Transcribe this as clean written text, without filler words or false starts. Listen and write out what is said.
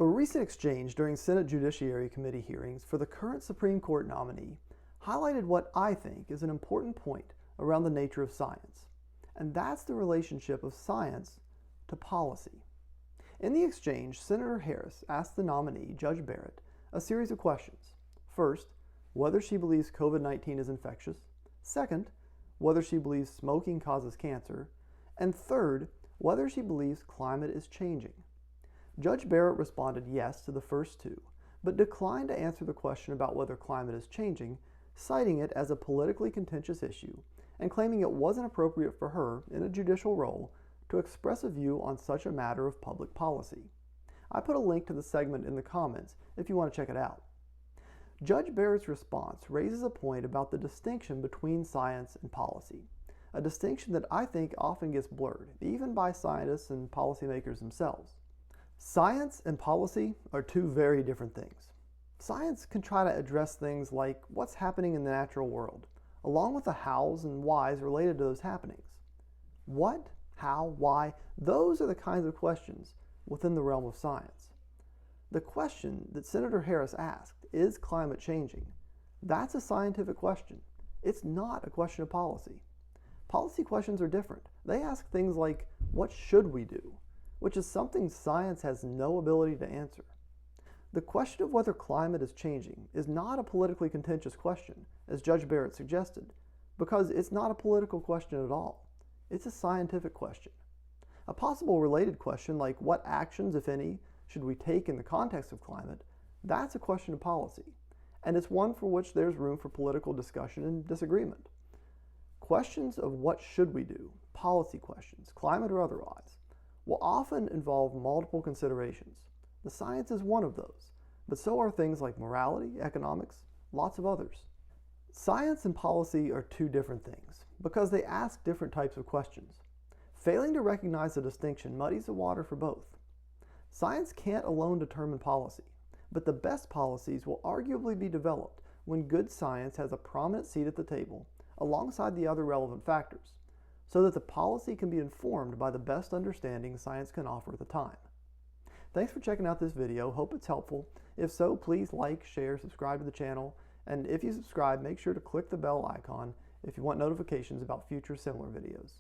A recent exchange during Senate Judiciary Committee hearings for the current Supreme Court nominee highlighted what I think is an important point around the nature of science, and that's the relationship of science to policy. In the exchange, Senator Harris asked the nominee, Judge Barrett, a series of questions. First, whether she believes COVID-19 is infectious. Second, whether she believes smoking causes cancer. And third, whether she believes climate is changing. Judge Barrett responded yes to the first two, but declined to answer the question about whether climate is changing, citing it as a politically contentious issue and claiming it wasn't appropriate for her, in a judicial role, to express a view on such a matter of public policy. I put a link to the segment in the comments if you want to check it out. Judge Barrett's response raises a point about the distinction between science and policy, a distinction that I think often gets blurred, even by scientists and policymakers themselves. Science and policy are two very different things. Science can try to address things like what's happening in the natural world, along with the hows and whys related to those happenings. What, how, why, those are the kinds of questions within the realm of science. The question that Senator Harris asked, is climate changing? That's a scientific question. It's not a question of policy. Policy questions are different. They ask things like, what should we do? Which is something science has no ability to answer. The question of whether climate is changing is not a politically contentious question, as Judge Barrett suggested, because it's not a political question at all. It's a scientific question. A possible related question like what actions, if any, should we take in the context of climate, that's a question of policy, and it's one for which there's room for political discussion and disagreement. Questions of what should we do, policy questions, climate or otherwise, will often involve multiple considerations. The science is one of those, but so are things like morality, economics, lots of others. Science and policy are two different things because they ask different types of questions. Failing to recognize the distinction muddies the water for both. Science can't alone determine policy, but the best policies will arguably be developed when good science has a prominent seat at the table alongside the other relevant factors, so that the policy can be informed by the best understanding science can offer at the time. Thanks for checking out this video. Hope it's helpful. If so, please like, share, subscribe to the channel, and if you subscribe, make sure to click the bell icon if you want notifications about future similar videos.